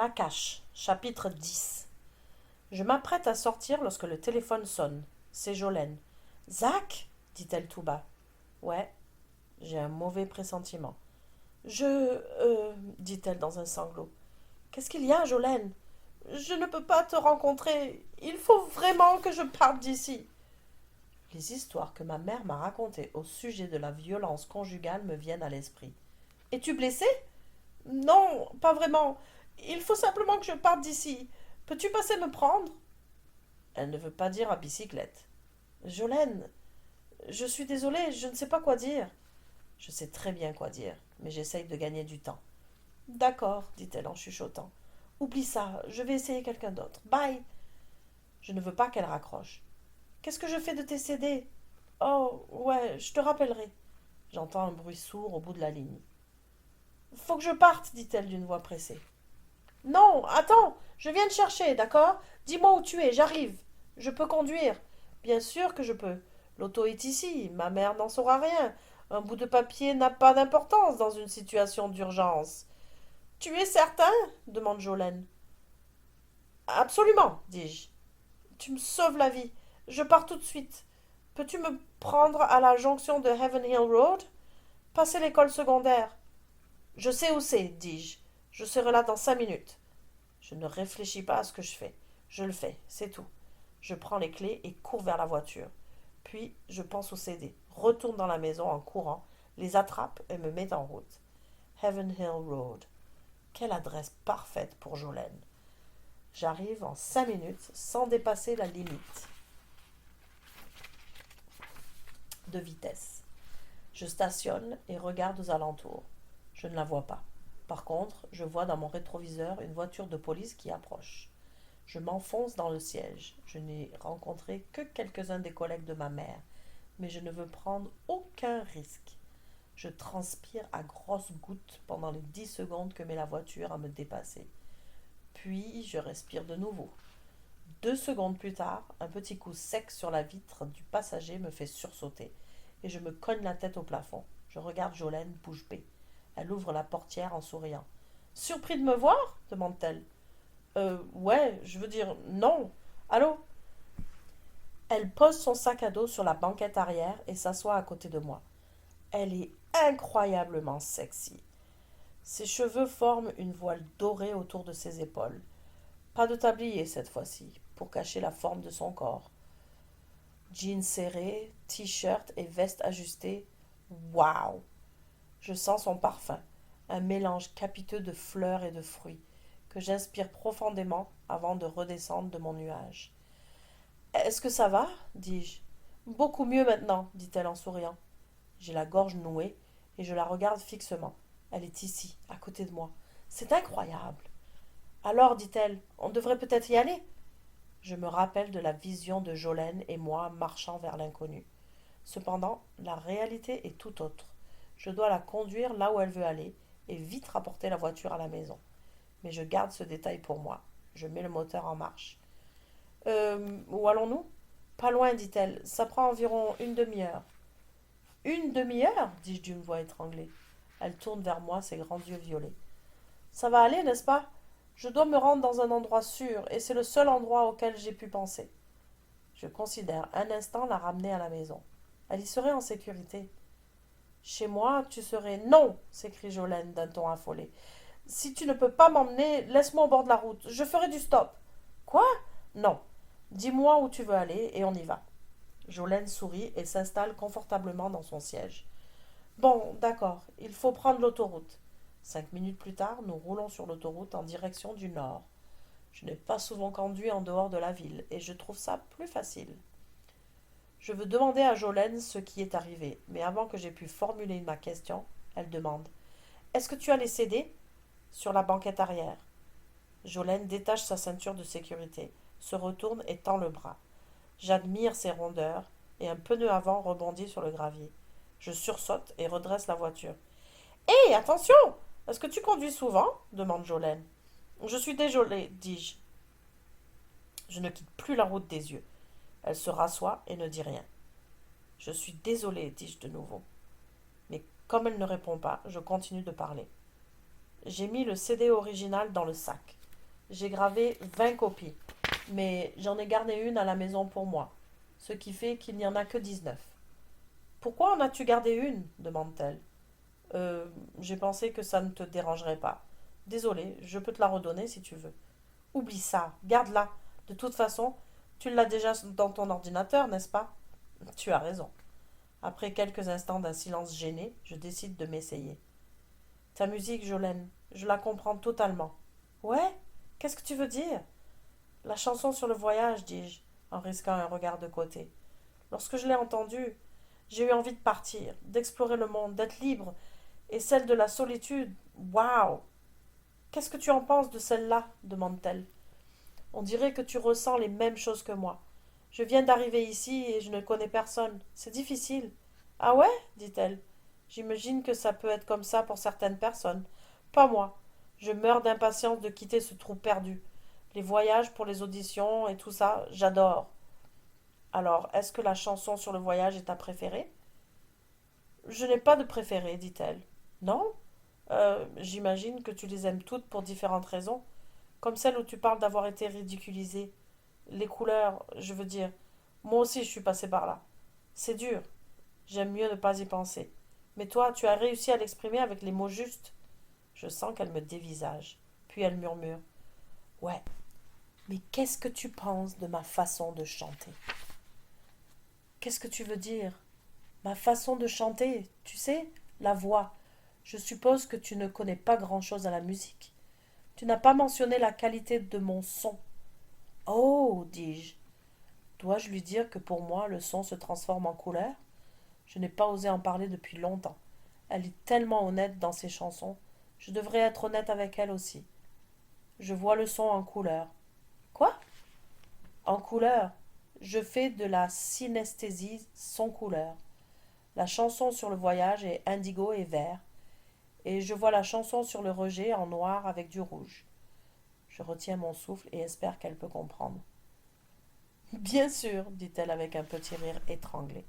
La cache, chapitre 10. Je m'apprête à sortir lorsque le téléphone sonne. C'est Jolene. Zach dit-elle tout bas. Ouais, j'ai un mauvais pressentiment. Dit-elle dans un sanglot. Qu'est-ce qu'il y a, Jolene? Je ne peux pas te rencontrer. Il faut vraiment que je parte d'ici. Les histoires que ma mère m'a racontées au sujet de la violence conjugale me viennent à l'esprit. Es-tu blessé? Non, pas vraiment. Il faut simplement que je parte d'ici. Peux-tu passer me prendre? Elle ne veut pas dire à bicyclette. Jolène, je suis désolée, je ne sais pas quoi dire. Je sais très bien quoi dire, mais j'essaye de gagner du temps. D'accord, dit-elle en chuchotant. Oublie ça, je vais essayer quelqu'un d'autre. Bye. Je ne veux pas qu'elle raccroche. Qu'est-ce que je fais de tes CD? Oh, ouais, je te rappellerai. J'entends un bruit sourd au bout de la ligne. Faut que je parte, dit-elle d'une voix pressée. Non, attends, je viens te chercher, d'accord? Dis-moi où tu es, j'arrive. Je peux conduire. Bien sûr que je peux. L'auto est ici, ma mère n'en saura rien. Un bout de papier n'a pas d'importance dans une situation d'urgence. Tu es certain? Demande Jolene. Absolument, dis-je. Tu me sauves la vie. Je pars tout de suite. Peux-tu me prendre à la jonction de Heaven Hill Road? Passer l'école secondaire. Je sais où c'est, dis-je. Je serai là dans 5 minutes. Je ne réfléchis pas à ce que je fais. Je le fais, c'est tout. Je prends les clés et cours vers la voiture. Puis je pense au CD, retourne dans la maison en courant, les attrape et me mets en route. Heaven Hill Road. Quelle adresse parfaite pour Jolene. J'arrive en 5 minutes sans dépasser la limite de vitesse. Je stationne et regarde aux alentours. Je ne la vois pas. Par contre, je vois dans mon rétroviseur une voiture de police qui approche. Je m'enfonce dans le siège. Je n'ai rencontré que quelques-uns des collègues de ma mère, mais je ne veux prendre aucun risque. Je transpire à grosses gouttes pendant les 10 secondes que met la voiture à me dépasser. Puis je respire de nouveau. 2 secondes plus tard, un petit coup sec sur la vitre du passager me fait sursauter et je me cogne la tête au plafond. Je regarde Jolene bouche bée. Elle ouvre la portière en souriant. Surpris de me voir? Demande-t-elle. Ouais, je veux dire, non. Allô? Elle pose son sac à dos sur la banquette arrière et s'assoit à côté de moi. Elle est incroyablement sexy. Ses cheveux forment une voile dorée autour de ses épaules. Pas de tablier cette fois-ci, pour cacher la forme de son corps. Jeans serrés, t-shirt et veste ajustée. Waouh! Je sens son parfum, un mélange capiteux de fleurs et de fruits, que j'inspire profondément avant de redescendre de mon nuage. Est-ce que ça va? Dis-je. Beaucoup mieux maintenant, dit-elle en souriant. J'ai la gorge nouée et je la regarde fixement. Elle est ici, à côté de moi. C'est incroyable. Alors, dit-elle, on devrait peut-être y aller. Je me rappelle de la vision de Jolene et moi marchant vers l'inconnu. Cependant, la réalité est tout autre. Je dois la conduire là où elle veut aller et vite rapporter la voiture à la maison. Mais je garde ce détail pour moi. Je mets le moteur en marche. Où allons-nous? Pas loin, dit-elle. Ça prend environ une demi-heure. Une demi-heure? Dis-je d'une voix étranglée. Elle tourne vers moi ses grands yeux violets. Ça va aller, n'est-ce pas? Je dois me rendre dans un endroit sûr, et c'est le seul endroit auquel j'ai pu penser. Je considère un instant la ramener à la maison. Elle y serait en sécurité. Chez moi, tu serais... Non, s'écrie Jolene d'un ton affolé. Si tu ne peux pas m'emmener, laisse-moi au bord de la route. Je ferai du stop. Quoi? Non. Dis-moi où tu veux aller et on y va. Jolene sourit et s'installe confortablement dans son siège. Bon, d'accord, il faut prendre l'autoroute. 5 minutes plus tard, nous roulons sur l'autoroute en direction du nord. Je n'ai pas souvent conduit en dehors de la ville et je trouve ça plus facile. Je veux demander à Jolene ce qui est arrivé, mais avant que j'aie pu formuler ma question, elle demande: Est-ce que tu as les CD? Sur la banquette arrière. Jolene détache sa ceinture de sécurité, se retourne et tend le bras. J'admire ses rondeurs et un pneu avant rebondit sur le gravier. Je sursaute et redresse la voiture. Hé, attention! Est-ce que tu conduis souvent? Demande Jolene. Je suis désolée, dis-je. Je ne quitte plus la route des yeux. Elle se rassoit et ne dit rien. Je suis désolée, dis-je de nouveau. Mais comme elle ne répond pas, je continue de parler. J'ai mis le CD original dans le sac. J'ai gravé 20 copies, mais j'en ai gardé une à la maison pour moi, ce qui fait qu'il n'y en a que 19. Pourquoi en as-tu gardé une demande-t-elle. Euh, j'ai pensé que ça ne te dérangerait pas. Désolé, je peux te la redonner si tu veux. Oublie ça, garde-la. De toute façon, tu l'as déjà dans ton ordinateur, n'est-ce pas? Tu as raison. Après quelques instants d'un silence gêné, je décide de m'essayer. Ta musique, Jolène, je la comprends totalement. Ouais? Qu'est-ce que tu veux dire? La chanson sur le voyage, dis-je, en risquant un regard de côté. Lorsque je l'ai entendue, j'ai eu envie de partir, d'explorer le monde, d'être libre, et celle de la solitude. Waouh! Qu'est-ce que tu en penses de celle-là demande-t-elle. On dirait que tu ressens les mêmes choses que moi. Je viens d'arriver ici et je ne connais personne. C'est difficile. Ah ouais dit-elle. J'imagine que ça peut être comme ça pour certaines personnes. Pas moi. Je meurs d'impatience de quitter ce trou perdu. Les voyages pour les auditions et tout ça, j'adore. Alors, est-ce que la chanson sur le voyage est ta préférée? Je n'ai pas de préférée, dit-elle. Non? J'imagine que tu les aimes toutes pour différentes raisons. Comme celle où tu parles d'avoir été ridiculisée. Les couleurs, je veux dire. Moi aussi, je suis passée par là. C'est dur. J'aime mieux ne pas y penser. Mais toi, tu as réussi à l'exprimer avec les mots justes. Je sens qu'elle me dévisage. Puis elle murmure. Ouais, mais qu'est-ce que tu penses de ma façon de chanter? Qu'est-ce que tu veux dire? Ma façon de chanter, tu sais, la voix. Je suppose que tu ne connais pas grand-chose à la musique. Tu n'as pas mentionné la qualité de mon son. Oh, dis-je. Dois-je lui dire que pour moi le son se transforme en couleur? Je n'ai pas osé en parler depuis longtemps. Elle est tellement honnête dans ses chansons. Je devrais être honnête avec elle aussi. Je vois le son en couleur. Quoi? En couleur. Je fais de la synesthésie son couleur. La chanson sur le voyage est indigo et vert, et je vois la chanson sur le rejet en noir avec du rouge. Je retiens mon souffle et espère qu'elle peut comprendre. Bien sûr, dit-elle avec un petit rire étranglé.